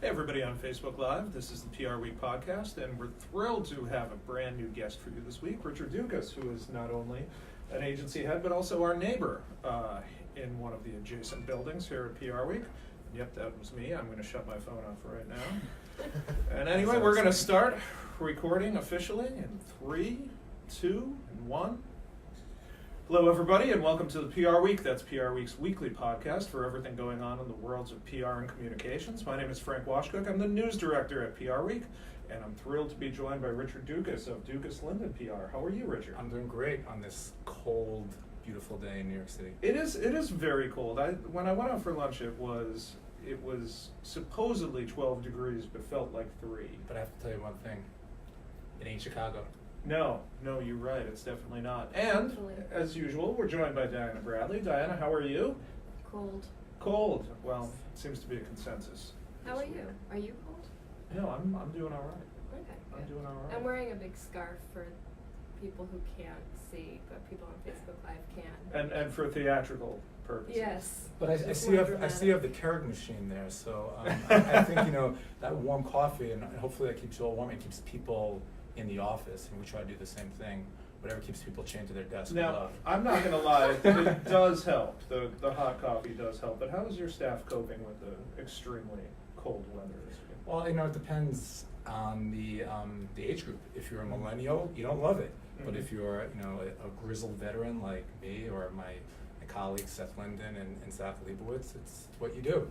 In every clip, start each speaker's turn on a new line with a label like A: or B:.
A: Hey everybody on Facebook Live, this is the PRWeek podcast, and we're thrilled to have a brand new guest for you this week, Richard Dukas, who is not only an agency head, but also our neighbor in one of the adjacent buildings here at PRWeek. Yep, that was me. I'm going to shut my phone off right now. And anyway, we're going to start recording officially in 3, 2, and 1. Hello everybody and welcome to the PRWeek. That's PRWeek's weekly podcast for everything going on in the worlds of PR and communications. My name is Frank Washkuch. I'm the news director at PRWeek, and I'm thrilled to be joined by Richard Dukas of Dukas Linden PR. How are you, Richard?
B: I'm doing great on this cold, beautiful day in New York City.
A: It is very cold. When I went out for lunch, it was supposedly 12 degrees, but felt like 3.
B: But I have to tell you one thing, it ain't Chicago.
A: No, you're right. It's definitely not. And, as usual, we're joined by Diana Bradley. Diana, how are you?
C: Cold.
A: Cold. Well, it seems to be a consensus.
C: How are you? Are you cold?
A: No, I'm doing all right.
C: Okay,
A: I'm
C: good.
A: doing all right.
C: I'm wearing a big scarf for people who can't see, but people on Facebook Live can.
A: And for theatrical purposes.
C: Yes.
B: But I see you have the Keurig machine there, so I think that warm coffee and hopefully that keeps you all warm and keeps people in the office, and we try to do the same thing. Whatever keeps people chained to their desk.
A: Now, I'm not going to lie, it does help. The hot coffee does help. But how is your staff coping with the extremely cold weather this week?
B: Well, it depends on the age group. If you're a millennial, you don't love it. Mm-hmm. But if you're a grizzled veteran like me or my colleagues Seth Linden and Zach Leibowitz, it's what you do.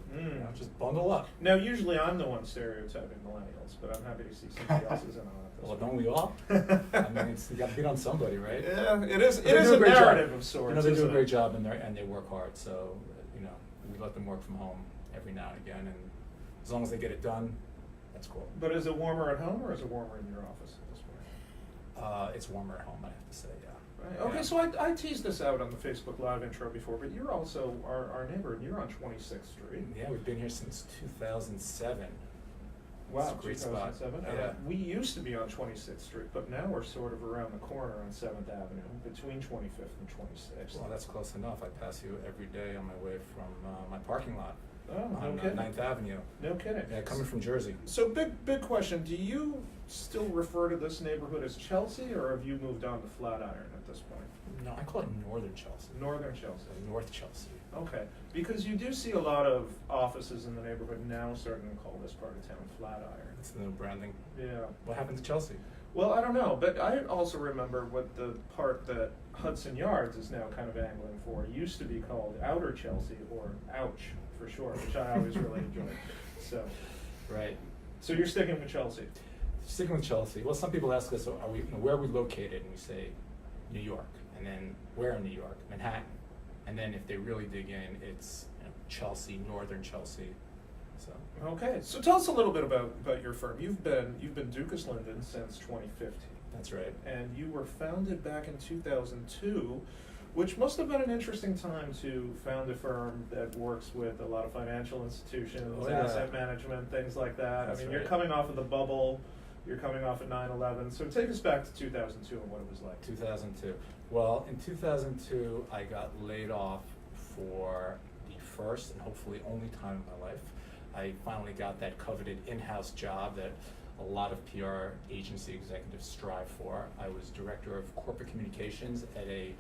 B: Just bundle up.
A: Now, usually I'm the one stereotyping millennials, but I'm happy to see somebody else's in on it.
B: Well, don't we all? I mean, you got to beat on somebody, right?
A: Yeah, it is a narrative of sorts.
B: They do a great job and they work hard. So, we let them work from home every now and again, and as long as they get it done, that's cool.
A: But is it warmer at home or is it warmer in your office at this point?
B: It's warmer at home, I have to say, yeah.
A: Right. Okay, so I teased this out on the Facebook Live intro before, but you're also our neighbor, and you're on 26th Street.
B: Yeah, we've been here since 2007.
A: Wow,
B: it's a great
A: 2007.
B: spot. Yeah.
A: We used to be on 26th Street, but now we're sort of around the corner on 7th Avenue, between 25th and 26th.
B: Well, that's close enough. I pass you every day on my way from my parking lot.
A: Oh,
B: on
A: no kidding.
B: 9th Avenue.
A: No kidding.
B: Yeah, coming from Jersey.
A: So big question, do you still refer to this neighborhood as Chelsea, or have you moved on to Flatiron at this point?
B: No, I call it Northern Chelsea.
A: Northern Chelsea.
B: North Chelsea.
A: Okay, because you do see a lot of offices in the neighborhood now starting to call this part of town Flatiron.
B: It's the new branding.
A: Yeah.
B: What happened to Chelsea?
A: Well, I don't know, but I also remember what the part that Hudson Yards is now kind of angling for used to be called Outer Chelsea, or Ouch for short, which I always really enjoyed. So,
B: right.
A: So you're sticking with Chelsea.
B: Sticking with Chelsea. Well, some people ask us, where are we located? And we say, New York. And then, where in New York? Manhattan. And then if they really dig in, it's Chelsea, Northern Chelsea. So.
A: Okay, so tell us a little bit about your firm. You've been Dukas Linden since 2015.
B: That's right. And
A: you were founded back in 2002, which must have been an interesting time to found a firm that works with a lot of financial institutions, asset management, things like that.
B: That's
A: You're coming off of the bubble, you're coming off of 9/11. So take us back to 2002 and what it was like.
B: 2002. Well, in 2002, I got laid off for the first and hopefully only time in my life. I finally got that coveted in-house job that a lot of PR agency executives strive for. I was director of corporate communications at a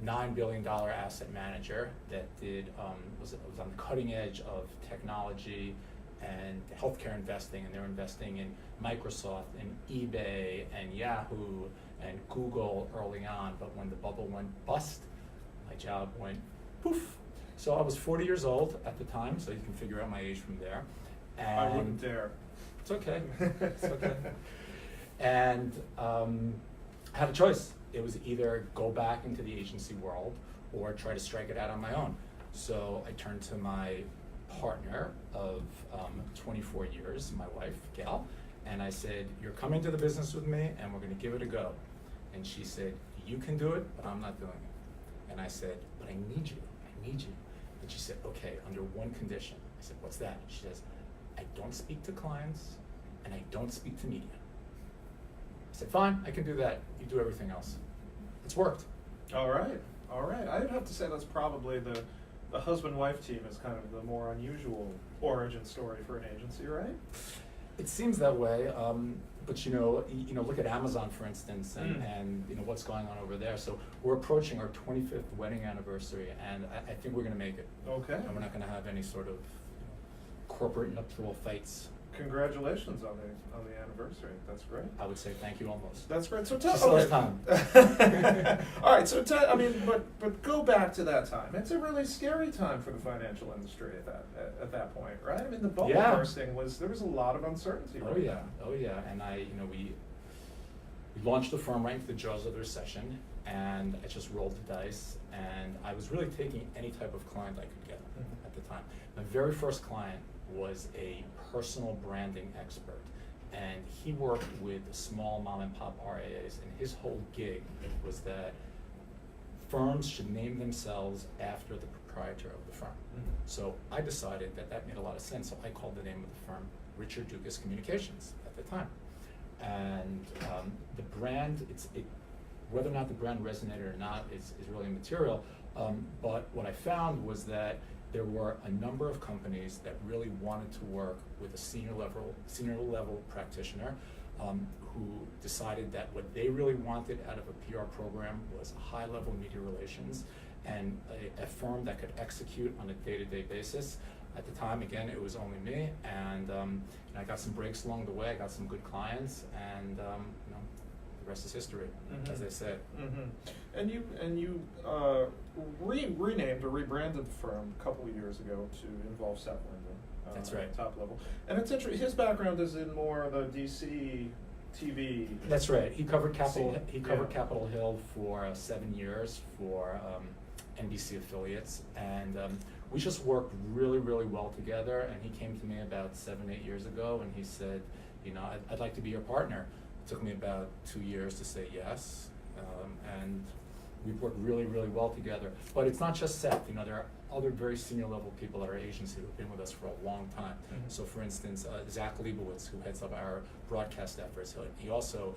B: $9 billion asset manager that was on the cutting edge of technology and healthcare investing, and they were investing in Microsoft and eBay and Yahoo and Google early on. But when the bubble went bust, my job went poof. So I was 40 years old at the time, so you can figure out my age from there. And
A: I wouldn't dare.
B: It's okay. It's okay. And I had a choice. It was either go back into the agency world or try to strike it out on my own. So I turned to my partner of 24 years, my wife, Gail, and I said, you're coming to the business with me and we're going to give it a go. And she said, you can do it, but I'm not doing it. And I said, but I need you. And she said, okay, under one condition. I said, what's that? She says, I don't speak to clients and I don't speak to media. I said, fine, I can do that. You do everything else. It's worked.
A: All right. I'd have to say that's probably the the husband-wife team is kind of the more unusual origin story for an agency, right?
B: It seems that way, but look at Amazon, for instance, and what's going on over there. So we're approaching our 25th wedding anniversary, and I think we're going to make it.
A: Okay.
B: And we're not going to have any sort of corporate nuptial fights.
A: Congratulations on the anniversary. That's great.
B: I would say thank you almost.
A: That's great. So
B: Just
A: tell
B: last time.
A: All right. So but go back to that time. It's a really scary time for the financial industry at that point, right? I mean, the bubble bursting there was a lot of uncertainty.
B: Oh
A: right
B: yeah,
A: now.
B: oh yeah. And we launched the firm right into the jaws of the recession, and I just rolled the dice, and I was really taking any type of client I could get at the time. My very first client was a personal branding expert, and he worked with small mom and pop RIAs, and his whole gig was that firms should name themselves after the proprietor of the firm. So I decided that made a lot of sense, so I called the name of the firm Richard Dukas Communications at the time. And the brand, whether or not the brand resonated or not is really immaterial, but what I found was that there were a number of companies that really wanted to work with a senior level practitioner who decided that what they really wanted out of a PR program was high level media relations and a firm that could execute on a day-to-day basis. At the time, again, it was only me, and I got some breaks along the way. I got some good clients, and the rest is history, as they say.
A: And you renamed or rebranded the firm a couple of years ago to involve Seth Linden.
B: That's right.
A: Top level. And it's interesting. His background is in more the DC TV.
B: That's right. He covered Capitol Hill for 7 years for NBC affiliates, and we just worked really, really well together. And he came to me about 7-8 years ago, and he said, I'd like to be your partner. It took me about 2 years to say yes, and we've worked really, really well together. But it's not just Seth. There are other very senior level people at our agency who've been with us for a long time. So, for instance, Zach Leibowitz, who heads up our broadcast efforts, he also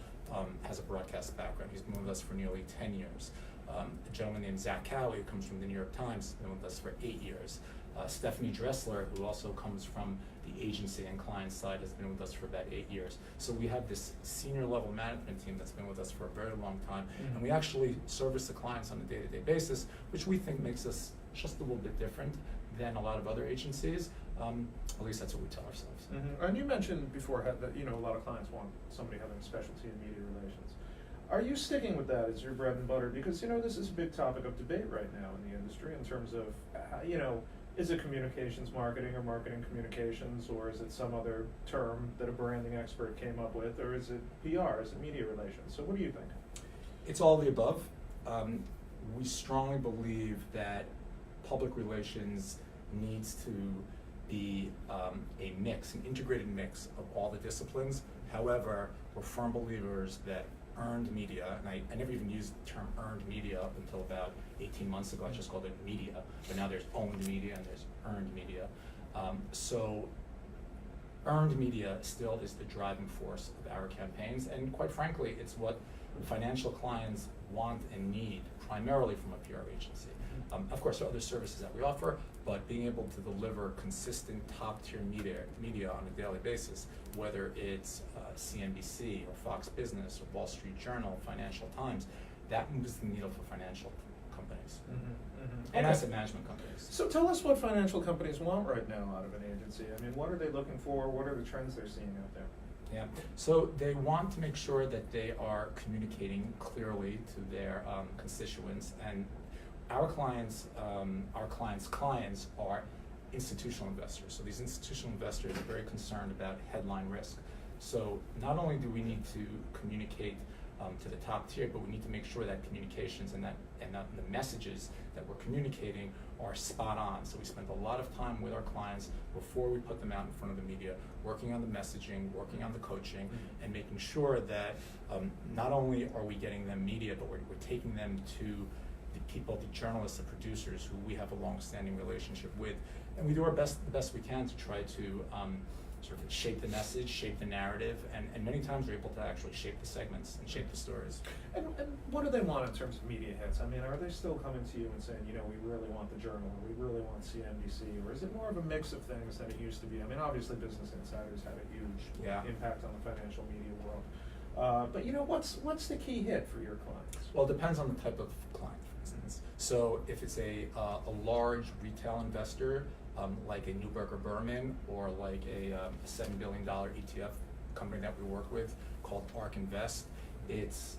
B: has a broadcast background. He's been with us for nearly 10 years. A gentleman named Zach Cowie, who comes from the New York Times, has been with us for 8 years. Stephanie Dressler, who also comes from the agency and client side, has been with us for about 8 years. So we have this senior level management team that's been with us for a very long time, and we actually service the clients on a day-to-day basis, which we think makes us just a little bit different than a lot of other agencies. At least that's what we tell ourselves.
A: And you mentioned before that a lot of clients want somebody having a specialty in media relations. Are you sticking with that as your bread and butter? Because this is a big topic of debate right now in the industry in terms of is it communications marketing or marketing communications, or is it some other term that a branding expert came up with, or is it PR, is it media relations? So what do you think?
B: It's all the above. We strongly believe that public relations needs to be a mix, an integrated mix of all the disciplines. However, we're firm believers that earned media, and I never even used the term earned media up until about 18 months ago. I just called it media, but now there's owned media and there's earned media. So earned media still is the driving force of our campaigns, and quite frankly, it's what financial clients want and need primarily from a PR agency. Of course, there are other services that we offer, but being able to deliver consistent top-tier media on a daily basis, whether it's CNBC or Fox Business or Wall Street Journal, Financial Times, that moves the needle for financial companies and asset management companies.
A: So tell us what financial companies want right now out of an agency. I mean, what are they looking for? What are the trends they're seeing out there?
B: Yeah, so they want to make sure that they are communicating clearly to their constituents, and our clients' clients are institutional investors. So these institutional investors are very concerned about headline risk. So not only do we need to communicate to the top tier, but we need to make sure that communications and the messages that we're communicating are spot on. So we spend a lot of time with our clients before we put them out in front of the media, working on the messaging, working on the coaching, and making sure that not only are we getting them media, but we're taking them to the people, the journalists, the producers who we have a long-standing relationship with, and we do the best we can to try to sort of shape the message, shape the narrative, and many times we're able to actually shape the segments and shape the stories.
A: And what do they want in terms of media hits? I mean, are they still coming to you and saying, you know, we really want the Journal, or we really want CNBC, or is it more of a mix of things than it used to be? I mean, obviously Business Insider's had a huge impact on the financial media world. But you know, what's the key hit for your clients?
B: Well, it depends on the type of client, for instance. So if it's a large retail investor, like a Neuberger Berman, or like a $7 billion ETF company that we work with called ARK Invest, it's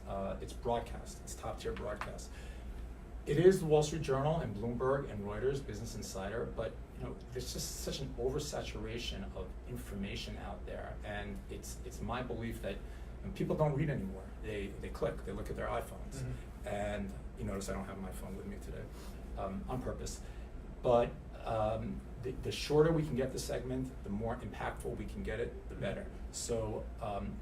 B: broadcast. It's top tier broadcast. It is the Wall Street Journal and Bloomberg and Reuters, Business Insider, but you know, there's just such an oversaturation of information out there, and it's my belief that people don't read anymore. They click, they look at their iPhones, and you notice I don't have my phone with me today, on purpose. But the shorter we can get the segment, the more impactful we can get it, the better. So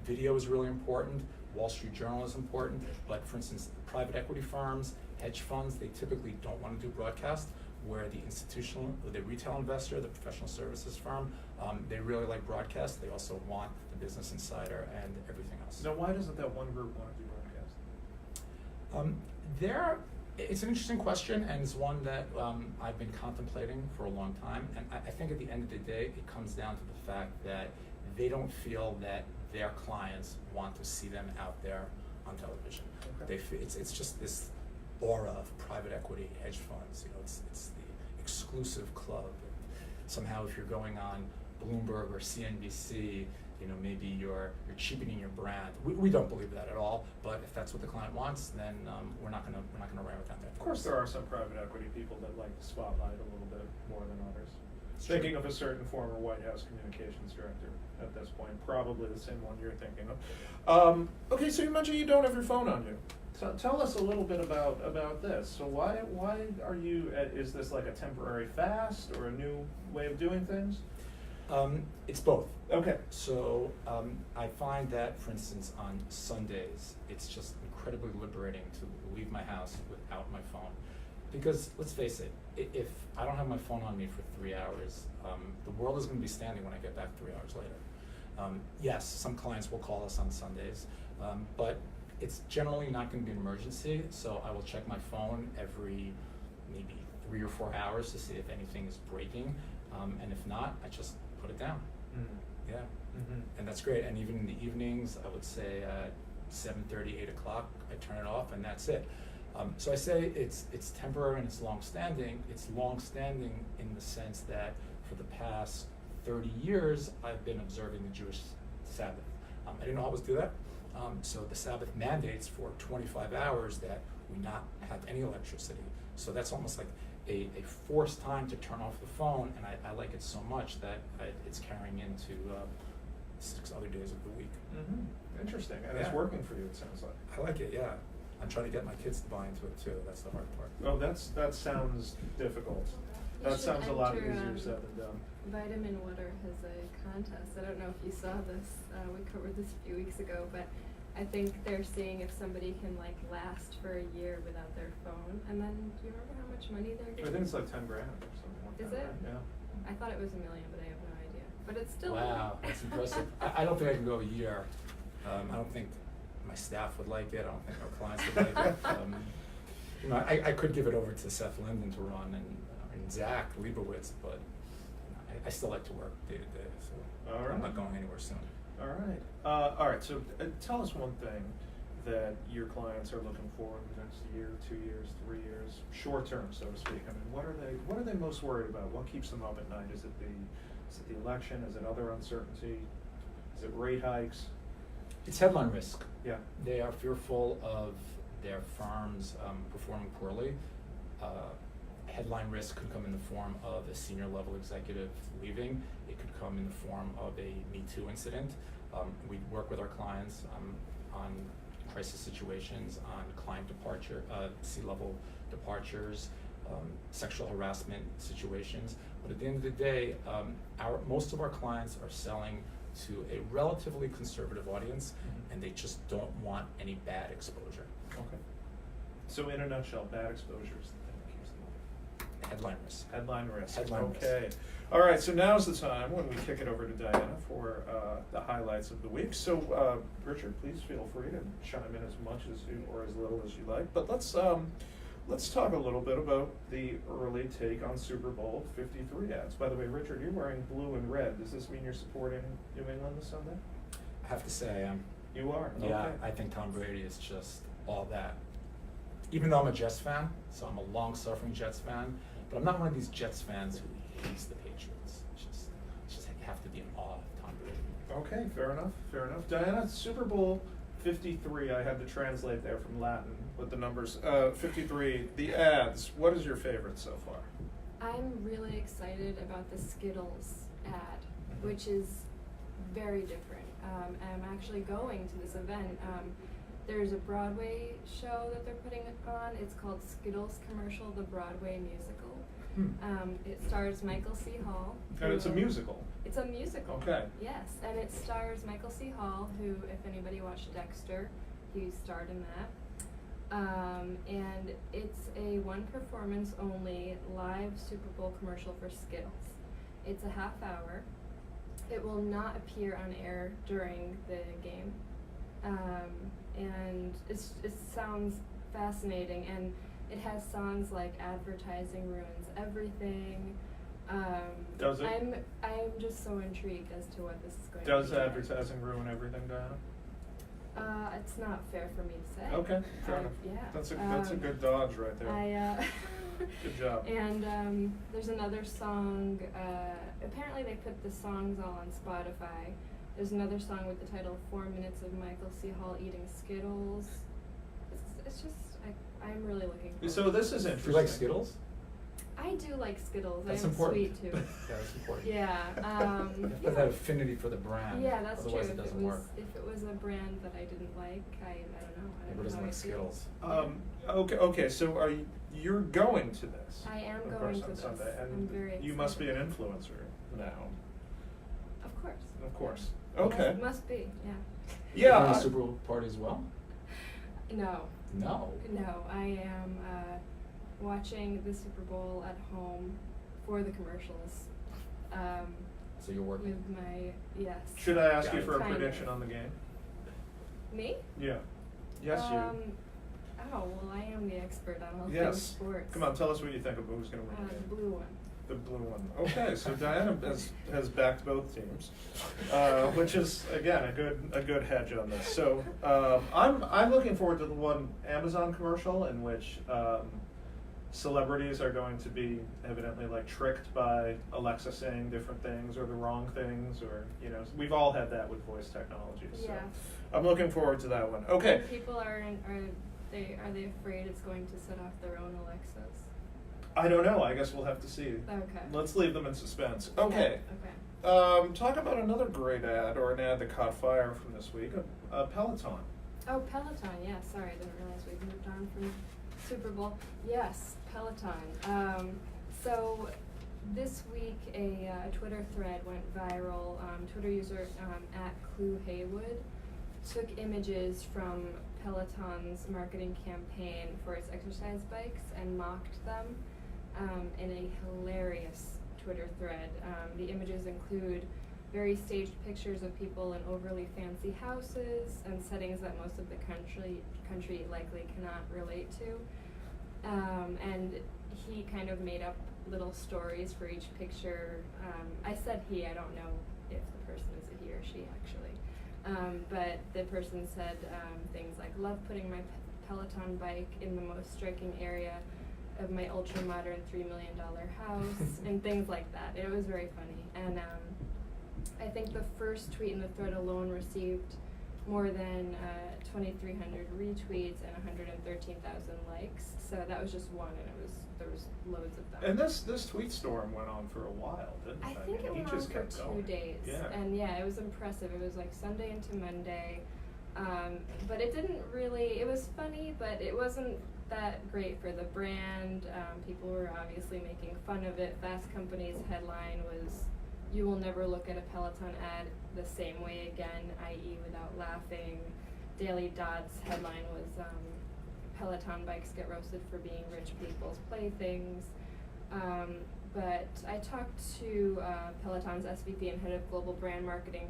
B: video is really important. Wall Street Journal is important, but for instance, private equity firms, hedge funds, they typically don't want to do broadcast, where the institutional, the retail investor, the professional services firm, they really like broadcast. They also want the Business Insider and everything else.
A: Now, why doesn't that one group want to do broadcast?
B: It's an interesting question, and it's one that I've been contemplating for a long time. And I think at the end of the day, it comes down to the fact that they don't feel that their clients want to see them out there on television. Okay. It's just this aura of private equity, hedge funds. You know, it's the exclusive club. And somehow, if you're going on Bloomberg or CNBC, you know, maybe you're cheapening your brand. We don't believe that at all. But if that's what the client wants, then we're not gonna ram it down there.
A: Of course, there are some private equity people that like the spotlight a little bit more than others. Thinking of a certain former White House communications director at this point, probably the same one you're thinking of. Okay, so you mentioned you don't have your phone on you. So tell us a little bit about this. So why are you? Is this like a temporary fast or a new way of doing things?
B: It's both.
A: Okay.
B: So I find that, for instance, on Sundays, it's just incredibly liberating to leave my house without my phone. Because let's face it, if I don't have my phone on me for 3 hours, the world is going to be standing when I get back 3 hours later. Yes, some clients will call us on Sundays, but it's generally not going to be an emergency, so I will check my phone every maybe 3 or 4 hours to see if anything is breaking, and if not, I just put it down. Yeah, and that's great. And even in the evenings, I would say 7:30, 8 o'clock, I turn it off, and that's it. So I say it's temporary and it's long-standing. It's long-standing in the sense that for the past 30 years, I've been observing the Jewish Sabbath. I didn't always do that. So the Sabbath mandates for 25 hours that we not have any electricity. So that's almost like a forced time to turn off the phone, and I like it so much that it's carrying into 6 other days of the week.
A: Interesting, and it's working for you, it sounds like.
B: I like it, yeah. I'm trying to get my kids to buy into it too. That's the hard part.
A: Oh, that sounds difficult. That sounds a lot easier said than done.
C: Vitamin Water has a contest. I don't know if you saw this. We covered this a few weeks ago, but I think they're seeing if somebody can like last for a year without their phone. And then, do you remember how much money they're getting?
A: I think it's like $10,000 or something like that.
C: Is it?
A: Right? Yeah.
C: I thought it was $1 million, but I have no idea. But it's still
B: wow, that's impressive. I don't think I can go a year. I don't think my staff would like it. I don't think our clients would like it. You know, I could give it over to Seth Linden to run and Zach Leibowitz, but you know, I still like to work day to day, so I'm not going anywhere soon.
A: All right. So tell us one thing that your clients are looking for in the next year, 2 years, 3 years, short term, so to speak. I mean, what are they most worried about? What keeps them up at night? Is it the election? Is it other uncertainty? Is it rate hikes?
B: It's headline risk.
A: Yeah.
B: They are fearful of their firms performing poorly. Headline risk could come in the form of a senior level executive leaving. It could come in the form of a Me Too incident. We work with our clients on crisis situations, on client departure, C-level departures, sexual harassment situations. But at the end of the day, most of our clients are selling to a relatively conservative audience, and they just don't want any bad exposure.
A: Okay. So in a nutshell, bad exposure is the thing that keeps them up.
B: Headline risk.
A: Headline risk.
B: Headline risk.
A: Okay. All right, so now's the time when we kick it over to Diana for the highlights of the week. So, Richard, please feel free to chime in as much as you or as little as you like. But let's talk a little bit about the early take on Super Bowl 53 ads. By the way, Richard, you're wearing blue and red. Does this mean you're supporting New England this Sunday?
B: I have to say I am.
A: You are?
B: Yeah,
A: Okay.
B: I think Tom Brady is just all that. Even though I'm a Jets fan, so I'm a long-suffering Jets fan, but I'm not one of these Jets fans who hates the Patriots. It's just you have to be in awe of Tom Brady.
A: Okay, fair enough, fair enough. Diana, Super Bowl 53, I had to translate there from Latin with the numbers. 53, the ads, what is your favorite so far?
C: I'm really excited about the Skittles ad, which is very different. I'm actually going to this event. There's a Broadway show that they're putting on. It's called Skittles Commercial, the Broadway musical. It stars Michael C. Hall.
A: And it's a musical.
C: It's a musical.
A: Okay.
C: Yes, and it stars Michael C. Hall, who, if anybody watched Dexter, he starred in that. And it's a one performance only live Super Bowl commercial for Skittles. It's a half hour. It will not appear on air during the game. And it sounds fascinating, and it has songs like "Advertising Ruins Everything."
A: Does it?
C: I'm just so intrigued as to what this is going
A: Does
C: to be.
A: advertising ruin everything, Diana?
C: It's not fair for me to say.
A: Okay, fair enough.
C: Yeah.
A: That's a good dodge right there. Good job.
C: And there's another song. Apparently, they put the songs all on Spotify. There's another song with the title 4 Minutes of Michael C. Hall Eating Skittles. It's just, I'm really looking forward
A: So
C: to
A: this is
B: Do
A: interesting.
B: you like Skittles?
C: I do like Skittles.
B: That's
C: I'm
B: important.
C: sweet too.
B: That's important.
C: Yeah.
B: You have to have affinity for the brand.
C: Yeah, that's
B: Otherwise
C: true.
B: it doesn't work.
C: If it was a brand that I didn't like, I don't know. I
B: Who
C: don't
B: doesn't
C: know
B: like
C: how I feel.
B: Skittles?
A: Okay. So you're going to this?
C: I am
A: of
C: going
A: course,
C: to
A: on
C: this.
A: Sunday, and
C: I'm very excited.
A: you must be an influencer now.
C: Of course.
A: Of course.
C: Yeah.
A: Okay.
C: Must be. Yeah.
B: You
A: Yeah.
B: going to Super Bowl party as well?
C: No.
B: No.
C: No, I am watching the Super Bowl at home for the commercials.
B: So you're working.
C: With my, yes.
A: Should I ask
B: Got
A: you
B: it.
A: for a
C: Kind of.
A: prediction on the game?
C: Me?
A: Yeah. Yes, you.
C: Oh, well, I am the expert on all things
A: Yes.
C: sports.
A: Come on, tell us what you think of who's going to win the
C: The
A: game.
C: blue one.
A: The blue one. Okay, so Diana has backed both teams, which is again a good hedge on this. So I'm looking forward to the one Amazon commercial in which celebrities are going to be evidently like tricked by Alexa saying different things or the wrong things, or we've all had that with voice technology. So
C: Yeah.
A: I'm looking forward to that one. Okay.
C: And people are they afraid it's going to set off their own Alexas?
A: I don't know. I guess we'll have to see.
C: Okay.
A: Let's leave them in suspense. Okay.
C: Okay.
A: Talk about another great ad, or an ad that caught fire from this week, Peloton.
C: Oh, Peloton. Yeah. Sorry, I didn't realize we'd moved on from Super Bowl. Yes, Peloton. So this week, a Twitter thread went viral. Twitter user @ClueHaywood took images from Peloton's marketing campaign for its exercise bikes and mocked them in a hilarious Twitter thread. The images include very staged pictures of people in overly fancy houses and settings that most of the country likely cannot relate to. And he kind of made up little stories for each picture. I said he, I don't know if the person is a he or she actually. But the person said things like, love putting my Peloton bike in the most striking area of my ultra-modern $3 million house, and things like that. It was very funny. And I think the first tweet in the thread alone received more than 2,300 retweets and 113,000 likes. So that was just one, and there was loads of them.
A: And this tweet storm went on for a while, didn't it?
C: I think it
A: mean,
C: went
A: he
C: on
A: just
C: for
A: kept
C: 2
A: going.
C: days.
A: Yeah.
C: And yeah, it was impressive. It was like Sunday into Monday. But it didn't really, it was funny, but it wasn't that great for the brand. People were obviously making fun of it. Fast Company's headline was, "You will never look at a Peloton ad the same way again, i.e. without laughing." Daily Dot's headline was, "Peloton bikes get roasted for being rich people's playthings." But I talked to Peloton's SVP and head of global brand marketing,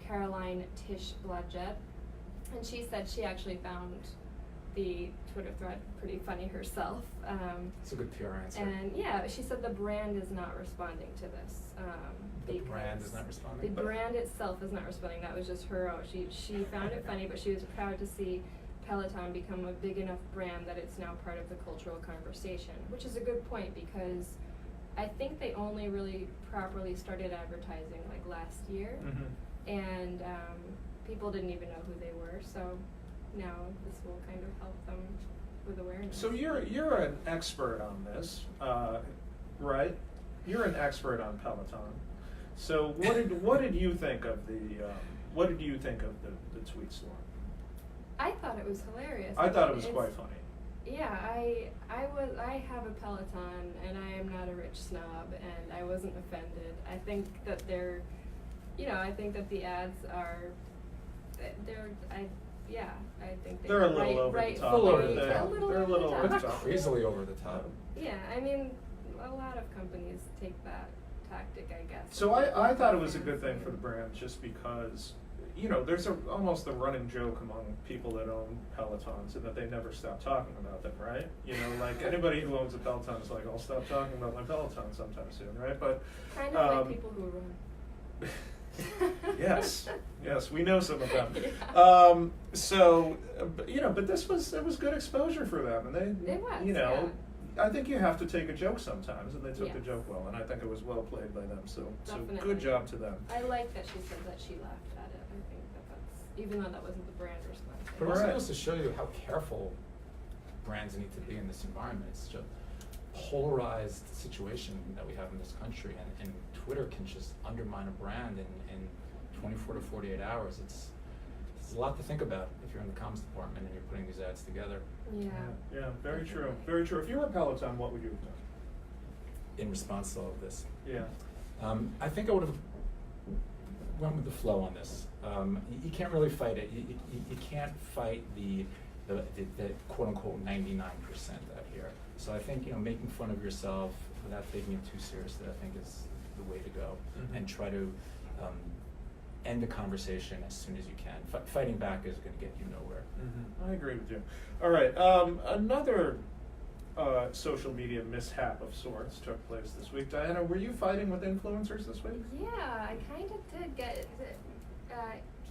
C: Caroline Tish-Blodgett, and she said she actually found the Twitter thread pretty funny herself.
B: It's a good PR answer.
C: And yeah, she said the brand is not responding to this.
B: The brand is not responding?
C: The brand itself is not responding. That was just her own. She found it funny, but she was proud to see Peloton become a big enough brand that it's now part of the cultural conversation, which is a good point because I think they only really properly started advertising like last year, and people didn't even know who they were. So now this will kind of help them with awareness.
A: So you're an expert on this, right? You're an expert on Peloton. So what did you think of the tweet storm?
C: I thought it was hilarious.
A: I thought it was quite funny.
C: Yeah, I have a Peloton and I am not a rich snob and I wasn't offended. I think that I think that the ads are, I think
A: they're a little over the top. They're a little over the top.
B: Easily over the top.
C: Yeah, I mean, a lot of companies take that tactic, I guess.
A: So I thought it was a good thing for the brand just because, there's almost a running joke among people that own Pelotons and that they never stop talking about them, right? Like anybody who owns a Peloton is like, I'll stop talking about my Peloton sometime soon, right? But
C: kind of like people who run.
A: Yes, we know some of them.
C: Yeah.
A: But it was good exposure for them, and
C: It was,
A: yeah. I think you have to take a joke sometimes, and they took the
C: Yes.
A: joke well, and I think it was well played by them. So
C: Definitely.
A: good job to them.
C: I like that she said that she laughed at it. I think that's, even though that wasn't the brand response.
B: But it also
A: Right.
B: goes to show you how careful brands need to be in this environment. It's just a polarized situation that we have in this country, and Twitter can just undermine a brand in 24 to 48 hours. It's a lot to think about if you're in the comms department and you're putting these ads together.
C: Yeah.
A: Very true. Very true. If you were Peloton, what would you have done?
B: In response to all of this,
A: Yeah.
B: I think I would have went with the flow on this. You can't really fight it. You can't fight the quote unquote 99% out here. So I think making fun of yourself without taking it too seriously, I think is the way to go, and try to end the conversation as soon as you can. Fighting back is going to get you nowhere.
A: I agree with you. All right. Another social media mishap of sorts took place this week. Diana, were you fighting with influencers this week?
C: Yeah, I kind of did get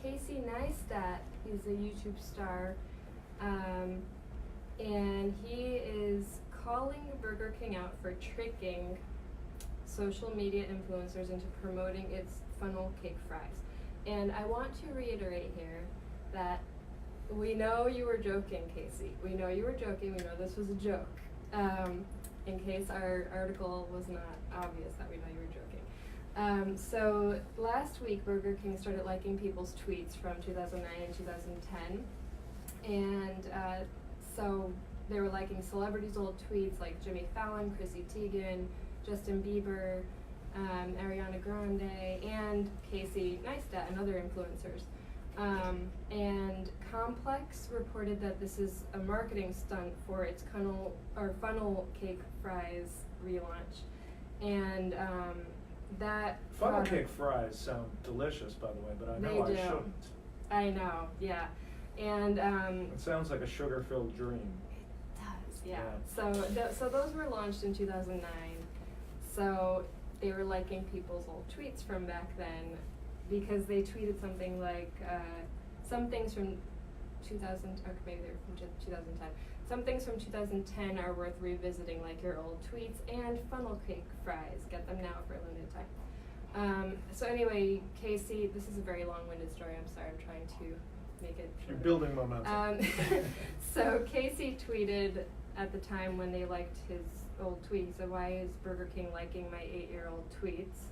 C: Casey Neistat. He's a YouTube star, and he is calling Burger King out for tricking social media influencers into promoting its funnel cake fries. And I want to reiterate here that we know you were joking, Casey. We know you were joking. We know this was a joke. In case our article was not obvious that we know you were joking. So last week, Burger King started liking people's tweets from 2009 and 2010. And so they were liking celebrities' old tweets like Jimmy Fallon, Chrissy Teigen, Justin Bieber, Ariana Grande, and Casey Neistat and other influencers. And Complex reported that this is a marketing stunt for its funnel cake fries relaunch. And that
A: Funnel cake fries sound delicious, by the way, but I know I shouldn't.
C: I know, yeah. And
A: it sounds like a sugar-filled dream.
C: It does, yeah. So those were launched in 2009. So they were liking people's old tweets from back then because they tweeted something like some things from 2000, or maybe they were from 2010. Some things from 2010 are worth revisiting, like your old tweets and funnel cake fries. Get them now for a limited time. So anyway, Casey, this is a very long-winded story. I'm sorry, I'm trying to make it shorter.
A: You're building momentum.
C: So Casey tweeted at the time when they liked his old tweets, so why is Burger King liking my 8-year-old tweets?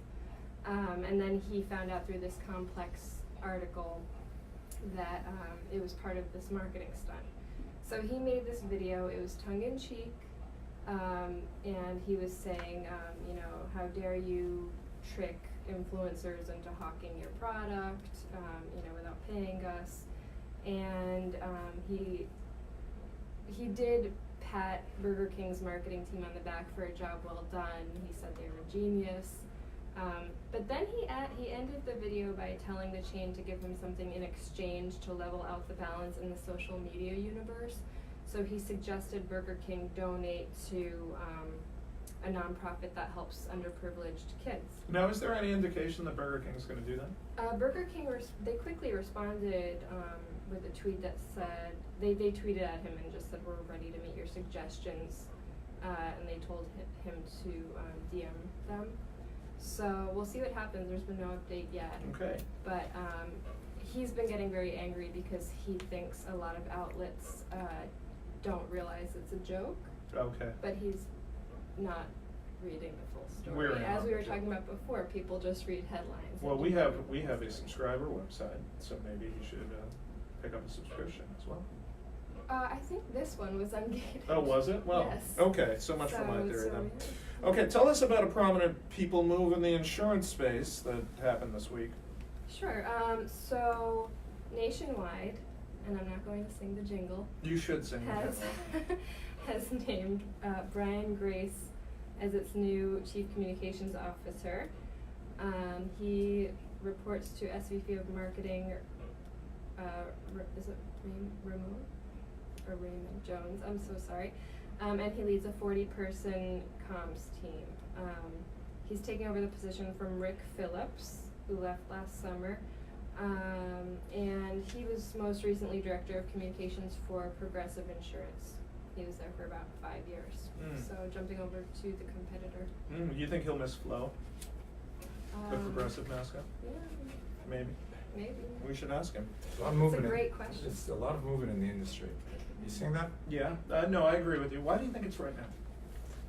C: And then he found out through this Complex article that it was part of this marketing stunt. So he made this video. It was tongue-in-cheek, and he was saying, how dare you trick influencers into hawking your product, without paying us. And he did pat Burger King's marketing team on the back for a job well done. He said they were genius. But then he ended the video by telling the chain to give him something in exchange to level out the balance in the social media universe. So he suggested Burger King donate to a nonprofit that helps underprivileged kids.
A: Now, is there any indication that Burger King's going to do that?
C: Burger King, they quickly responded with a tweet that said, they tweeted at him and just said, we're ready to meet your suggestions, and they told him to DM them. So we'll see what happens. There's been no update yet.
A: Okay.
C: But he's been getting very angry because he thinks a lot of outlets don't realize it's a joke.
A: Okay.
C: But he's not reading the full story.
A: We're in
C: As
A: on
C: we were
A: the
C: talking
A: joke.
C: about before, people just read headlines.
A: Well,
C: and
A: we
C: don't
A: have
C: read
A: a subscriber website, so maybe you should pick up a subscription as well.
C: I think this one was ungated.
A: Oh, was it? Well,
C: yes.
A: Okay, so much for my theory then.
C: Yeah.
A: Okay, tell us about a prominent people move in the insurance space that happened this week.
C: Sure. So Nationwide, and I'm not going to sing the jingle,
A: You should sing the
C: has
A: jingle.
C: has named Brian Grace as its new Chief Communications Officer. He reports to SVP of Marketing, is it Ramon? Or Raymond Jones, I'm so sorry. And he leads a 40-person comms team. He's taking over the position from Rick Phillips, who left last summer. And he was most recently Director of Communications for Progressive Insurance. He was there for about 5 years. So jumping over to the competitor.
A: You think he'll miss Flo, the Progressive mascot?
C: Yeah,
A: Maybe.
C: maybe.
A: We should ask him.
B: A lot of
C: It's a
B: movement.
C: great question.
B: It's a lot of movement in the industry. You seeing that?
A: Yeah. No, I agree with you. Why do you think it's right now?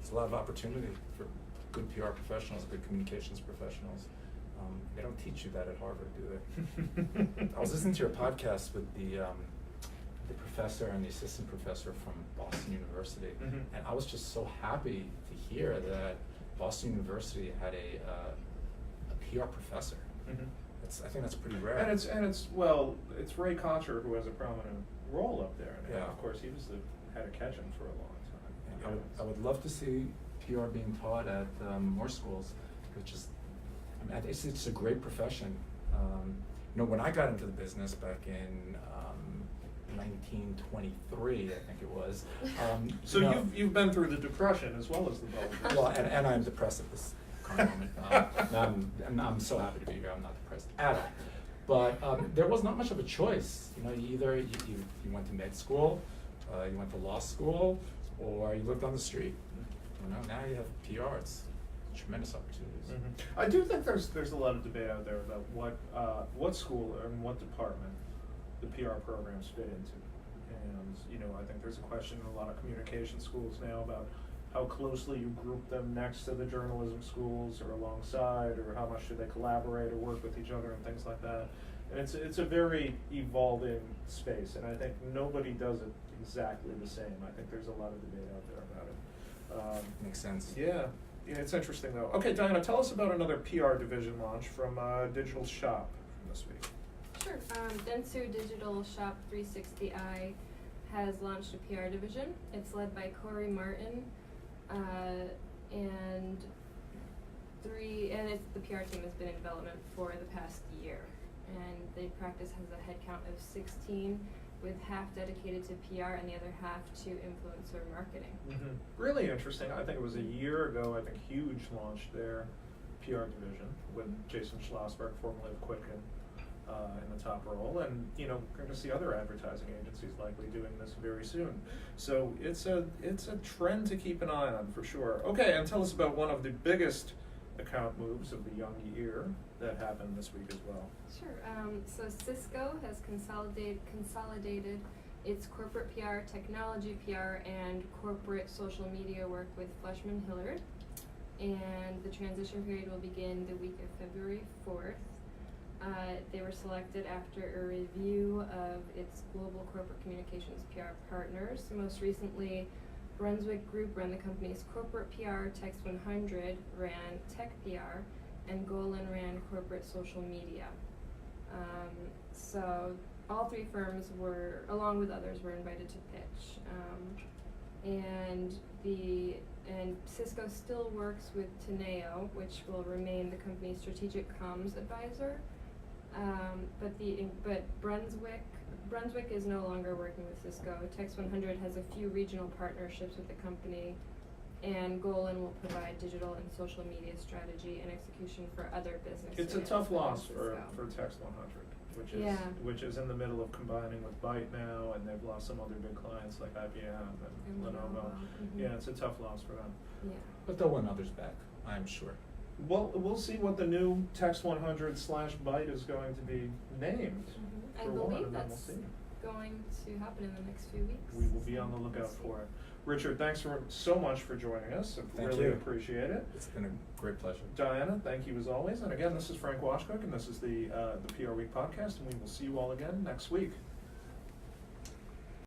B: It's a lot of opportunity for good PR professionals, good communications professionals. They don't teach you that at Harvard, do they? I was listening to your podcast with the professor and the assistant professor from Boston University, and I was just so happy to hear that Boston University had a PR professor. I think that's pretty rare.
A: And it's Ray Kocher who has a prominent role up there. And
B: Yeah.
A: of course, he was had a catch-in for a long time.
B: I would love to see PR being taught at more schools, which is, I mean, it's a great profession. When I got into the business back in 1923, I think it was.
A: So you've been through the Depression as well as the bubble.
B: Well, and I'm depressed at this current moment. I'm so happy to be here. I'm not depressed at all. But there was not much of a choice. Either you went to med school, you went to law school, or you lived on the street. Now you have PR. It's tremendous opportunities.
A: I do think there's a lot of debate out there about what school and what department the PR programs fit into. And I think there's a question in a lot of communication schools now about how closely you group them next to the journalism schools or alongside, or how much should they collaborate or work with each other and things like that. And it's a very evolving space, and I think nobody does it exactly the same. I think there's a lot of debate out there about it.
B: Makes sense.
A: Yeah, it's interesting though. Okay, Diana, tell us about another PR division launch from Digital Shop from this week.
C: Sure. Dentsu Digital Shop 360i has launched a PR division. It's led by Corey Martin, and the PR team has been in development for the past year. And the practice has a headcount of 16, with half dedicated to PR and the other half to influencer marketing.
A: Really interesting. I think it was a year ago, I think Huge launched their PR division with Jason Schlossberg, formerly of Quicken, in the top role. And, we're going to see other advertising agencies likely doing this very soon. So it's a trend to keep an eye on for sure. Okay, and tell us about one of the biggest account moves of the young year that happened this week as well.
C: Sure. So Cisco has consolidated its corporate PR, technology PR, and corporate social media work with Fleishman Hillard. And the transition period will begin the week of February 4th. They were selected after a review of its global corporate communications PR partners. Most recently, Brunswick Group ran the company's corporate PR, Text 100 ran tech PR, and Golan ran corporate social media. So all three firms along with others, were invited to pitch. and Cisco still works with Teneo, which will remain the company's strategic comms advisor. But Brunswick is no longer working with Cisco. Text 100 has a few regional partnerships with the company, and Golan will provide digital and social media strategy and execution for other business
A: It's a
C: units
A: tough
C: within
A: loss for
C: Cisco.
A: Text 100,
C: Yeah.
A: which is in the middle of combining with Byte now, and they've lost some other big clients like IBM and Lenovo.
C: Mhm.
A: Yeah, it's a tough loss for them.
C: Yeah.
B: But they'll win others back, I'm sure.
A: Well, we'll see what the new Text 100/Byte is going to be named.
C: Mhm. I
A: for one,
C: believe
A: and then we'll
C: that's
A: see.
C: going to happen in the next few weeks.
A: We will be on the
C: We'll
A: lookout
C: see.
A: for it. Richard, thanks so much for joining us. I
B: Thank
A: really
B: you.
A: appreciate it.
B: It's been a great pleasure.
A: Diana, thank you as always. And again, this is Frank Washkuch, and this is the PR Week podcast, and we will see you all again next week.